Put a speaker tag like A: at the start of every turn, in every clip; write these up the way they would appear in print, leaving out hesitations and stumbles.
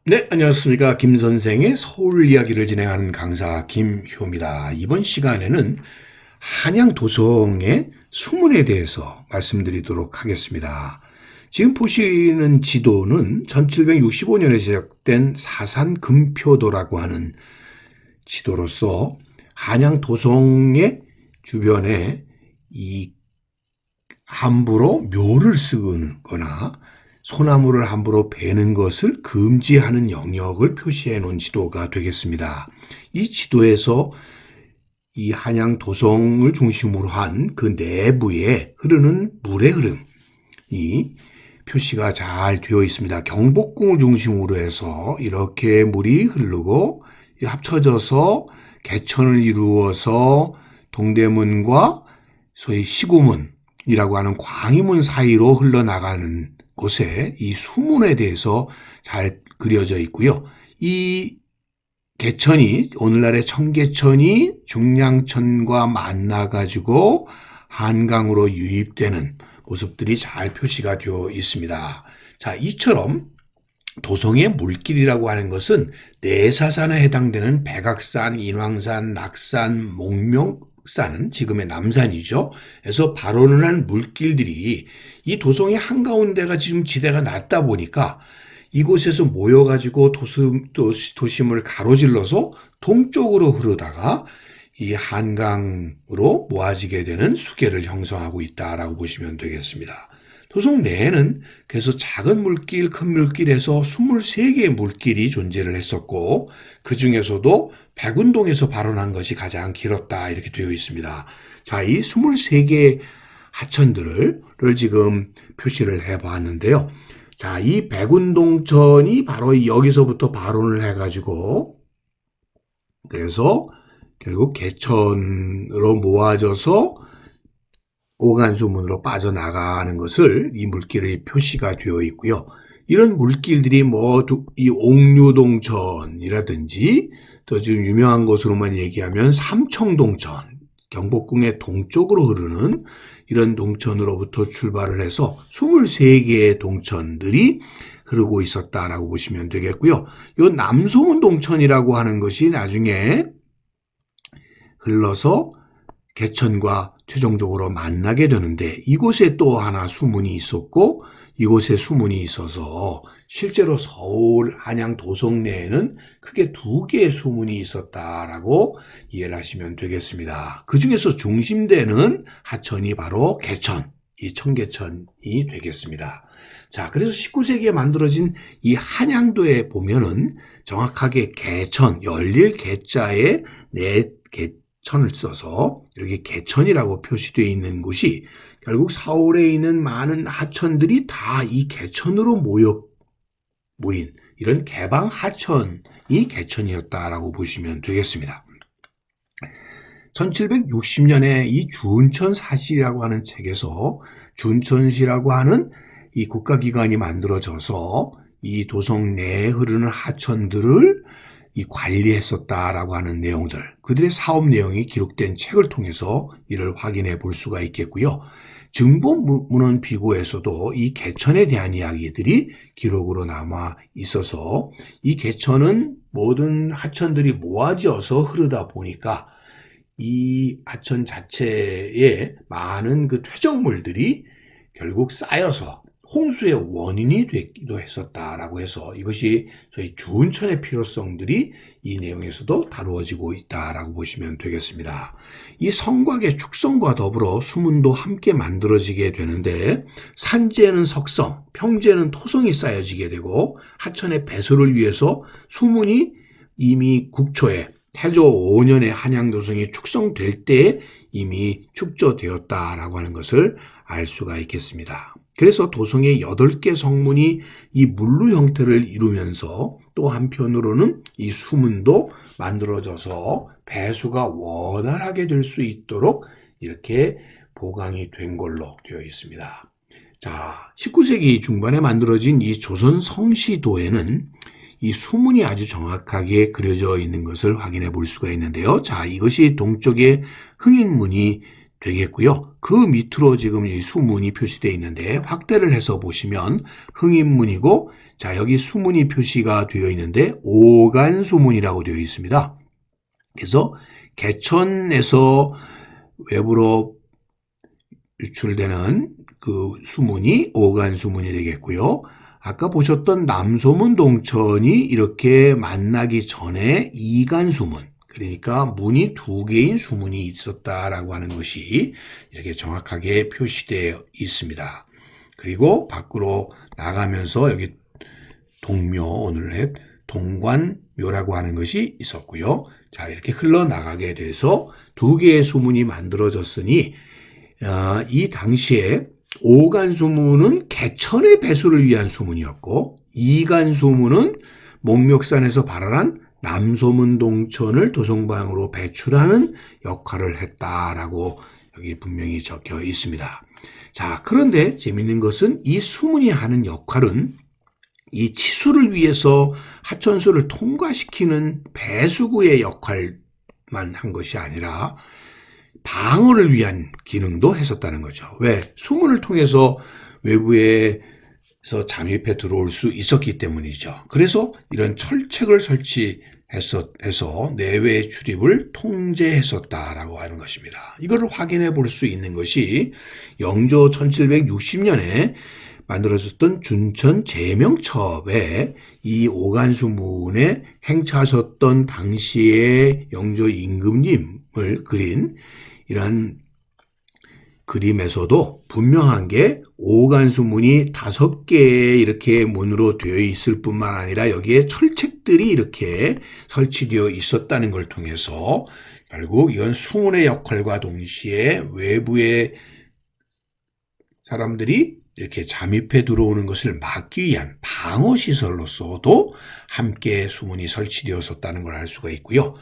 A: 네, 안녕하십니까. 김 선생의 서울 이야기를 진행하는 강사 김효입니다. 이번 시간에는 한양 도성의 수문에 대해서 말씀드리도록 하겠습니다. 지금 보시는 지도는 1765년에 제작된 사산 금표도라고 하는 지도로서 한양 도성의 주변에 이 함부로 묘를 쓰거나 소나무를 함부로 베는 것을 금지하는 영역을 표시해 놓은 지도가 되겠습니다. 이 지도에서 이 한양 도성을 중심으로 한 그 내부에 흐르는 물의 흐름이 표시가 잘 되어 있습니다. 경복궁을 중심으로 해서 이렇게 물이 흐르고 합쳐져서 개천을 이루어서 동대문과 소위 시구문이라고 하는 광희문 사이로 흘러나가는 곳에 이 수문에 대해서 잘 그려져 있고요. 이 개천이 오늘날의 청계천이 중량천과 만나가지고 한강으로 유입되는 모습들이 잘 표시가 되어 있습니다. 자, 이처럼 도성의 물길이라고 하는 것은 내사산에 해당되는 백악산, 인왕산, 낙산, 목명산은 지금의 남산이죠. 그래서 발원을 한 물길들이 이 도성의 한가운데가 지금 지대가 낮다 보니까 이곳에서 모여가지고 도심을 가로질러서 동쪽으로 흐르다가 이 한강으로 모아지게 되는 수계를 형성하고 있다라고 보시면 되겠습니다. 도성 내에는 그래서 작은 물길, 큰 물길에서 23개의 물길이 존재를 했었고 그 중에서도 백운동에서 발원한 것이 가장 길었다 이렇게 되어 있습니다. 자, 이 23개의 하천들을 지금 표시를 해봤는데요. 자, 이 백운동천이 바로 여기서부터 발원을 해가지고 그래서 결국 개천으로 모아져서 오간수문으로 빠져나가는 것을 이 물길의 표시가 되어 있고요. 이런 물길들이 이 옥류동천이라든지 또 지금 유명한 것으로만 얘기하면 삼청동천, 경복궁의 동쪽으로 흐르는 이런 동천으로부터 출발을 해서 23개의 동천들이 흐르고 있었다라고 보시면 되겠고요. 이 남소문 동천이라고 하는 것이 나중에 흘러서 개천과 최종적으로 만나게 되는데 이곳에 또 하나 수문이 있었고 이곳에 수문이 있어서 실제로 서울 한양 도성 내에는 크게 2개의 수문이 있었다라고 이해를 하시면 되겠습니다. 그 중에서 중심되는 하천이 바로 개천, 이 청계천이 되겠습니다. 자, 그래서 19세기에 만들어진 이 한양도에 보면은 정확하게 개천, 열릴 개자에 개천을 써서 이렇게 개천이라고 표시되어 있는 곳이 결국 서울에 있는 많은 하천들이 다 이 개천으로 모인 이런 개방 하천이 개천이었다라고 보시면 되겠습니다. 1760년에 이 준천사시라고 하는 책에서 준천시라고 하는 이 국가기관이 만들어져서 이 도성 내에 흐르는 하천들을 이 관리했었다라고 하는 내용들, 그들의 사업 내용이 기록된 책을 통해서 이를 확인해 볼 수가 있겠고요. 증보문헌 비고에서도 이 개천에 대한 이야기들이 기록으로 남아 있어서 이 개천은 모든 하천들이 모아져서 흐르다 보니까 이 하천 자체에 많은 그 퇴적물들이 결국 쌓여서 홍수의 원인이 되기도 했었다라고 해서 이것이 저희 주운천의 필요성들이 이 내용에서도 다루어지고 있다라고 보시면 되겠습니다. 이 성곽의 축성과 더불어 수문도 함께 만들어지게 되는데 산재는 석성, 평재는 토성이 쌓여지게 되고 하천의 배수를 위해서 수문이 이미 국초에 태조 5년에 한양도성이 축성될 때 이미 축조되었다라고 하는 것을 알 수가 있겠습니다. 그래서 도성의 8개 성문이 이 물루 형태를 이루면서 또 한편으로는 이 수문도 만들어져서 배수가 원활하게 될 수 있도록 이렇게 보강이 된 걸로 되어 있습니다. 자, 19세기 중반에 만들어진 이 조선 성시도에는 이 수문이 아주 정확하게 그려져 있는 것을 확인해 볼 수가 있는데요. 자, 이것이 동쪽에 흥인문이 되겠고요. 그 밑으로 지금 이 수문이 표시되어 있는데 확대를 해서 보시면 흥인문이고, 자, 여기 수문이 표시가 되어 있는데 오간수문이라고 되어 있습니다. 그래서 개천에서 외부로 유출되는 그 수문이 오간수문이 되겠고요. 아까 보셨던 남소문 동천이 이렇게 만나기 전에 이간수문, 그러니까 문이 두 개인 수문이 있었다라고 하는 것이 이렇게 정확하게 표시되어 있습니다. 그리고 밖으로 나가면서 여기 동묘, 오늘의 동관묘라고 하는 것이 있었고요. 자, 이렇게 흘러나가게 돼서 두 개의 수문이 만들어졌으니 이 당시에 오간수문은 개천의 배수를 위한 수문이었고, 이간수문은 목멱산에서 발활한 남소문 동천을 도성방으로 배출하는 역할을 했다라고 여기 분명히 적혀 있습니다. 자, 그런데 재밌는 것은 이 수문이 하는 역할은 이 치수를 위해서 하천수를 통과시키는 배수구의 역할만 한 것이 아니라 방어를 위한 기능도 했었다는 거죠. 왜? 수문을 통해서 외부에서 잠입해 들어올 수 있었기 때문이죠. 그래서 이런 철책을 설치해서 내외 출입을 통제했었다라고 하는 것입니다. 이거를 확인해 볼 수 있는 것이 영조 1760년에 만들어졌던 준천 제명첩에 이 오간수문에 행차하셨던 당시의 영조 임금님을 그린 이런 그림에서도 분명한 게 오간수문이 5개의 이렇게 문으로 되어 있을 뿐만 아니라 여기에 철책들이 이렇게 설치되어 있었다는 걸 통해서 결국 이건 수문의 역할과 동시에 외부의 사람들이 이렇게 잠입해 들어오는 것을 막기 위한 방어시설로서도 함께 수문이 설치되었었다는 걸 알 수가 있고요.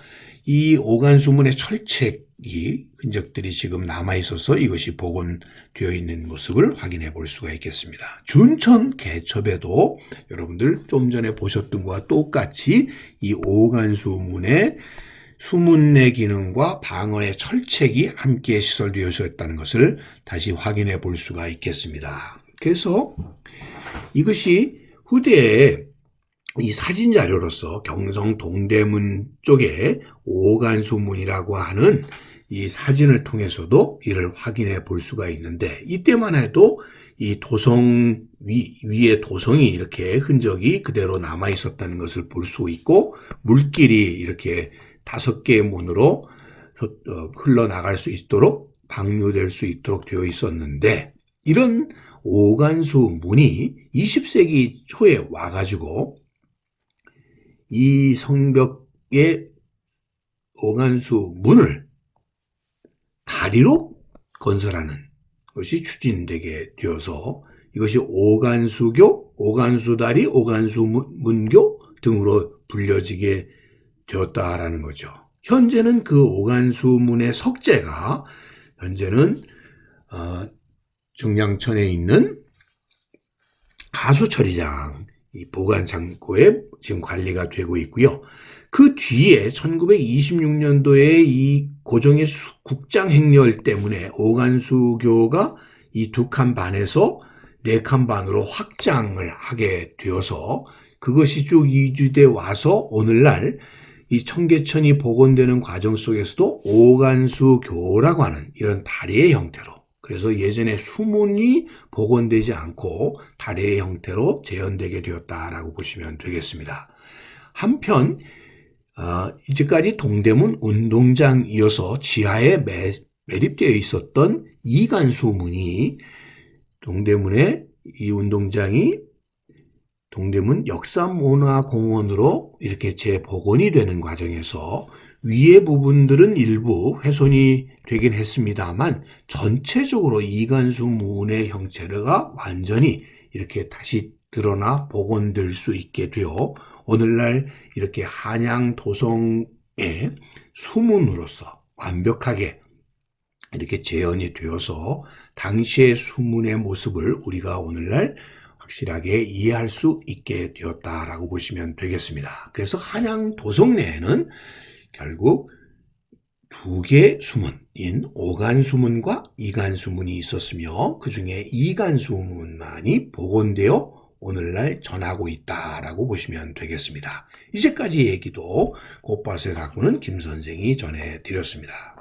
A: 이 오간수문의 철책이 흔적들이 지금 남아있어서 이것이 복원되어 있는 모습을 확인해 볼 수가 있겠습니다. 준천 개첩에도 여러분들 좀 전에 보셨던 것과 똑같이 이 오간수문의 수문내 기능과 방어의 철책이 함께 시설되어졌다는 것을 다시 확인해 볼 수가 있겠습니다. 그래서 이것이 후대에 이 사진 자료로서 경성 동대문 쪽에 오간수문이라고 하는 이 사진을 통해서도 이를 확인해 볼 수가 있는데, 이때만 해도 이 도성 위에 도성이 이렇게 흔적이 그대로 남아 있었다는 것을 볼 수 있고, 물길이 이렇게 5개의 문으로 흘러나갈 수 있도록 방류될 수 있도록 되어 있었는데, 이런 오간수 문이 20세기 초에 와가지고 이 성벽의 오간수 문을 다리로 건설하는 것이 추진되게 되어서 이것이 오간수교, 오간수다리, 오간수문교 등으로 불려지게 되었다라는 거죠. 현재는 그 오간수문의 석재가 현재는 중량천에 있는 하수처리장 이 보관 창고에 지금 관리가 되고 있고요. 그 뒤에 1926년도에 이 고종의 국장 행렬 때문에 오간수교가 이 2칸 반에서 4칸 반으로 확장을 하게 되어서 그것이 쭉 이주돼 와서 오늘날 이 청계천이 복원되는 과정 속에서도 오간수교라고 하는 이런 다리의 형태로, 그래서 예전에 수문이 복원되지 않고 다리의 형태로 재현되게 되었다라고 보시면 되겠습니다. 한편 이제까지 동대문 운동장이어서 지하에 매립되어 있었던 이간수문이 동대문에 이 운동장이 동대문 역사문화공원으로 이렇게 재복원이 되는 과정에서 위의 부분들은 일부 훼손이 되긴 했습니다만 전체적으로 이간수문의 형체가 완전히 이렇게 다시 드러나 복원될 수 있게 되어 오늘날 이렇게 한양 도성의 수문으로서 완벽하게 이렇게 재현이 되어서 당시의 수문의 모습을 우리가 오늘날 확실하게 이해할 수 있게 되었다라고 보시면 되겠습니다. 그래서 한양 도성 내에는 결국 두 개의 수문인 오간수문과 이간수문이 있었으며 그 중에 이간수문만이 복원되어 오늘날 전하고 있다라고 보시면 되겠습니다. 이제까지 얘기도 꽃밭을 가꾸는 김 선생이 전해드렸습니다.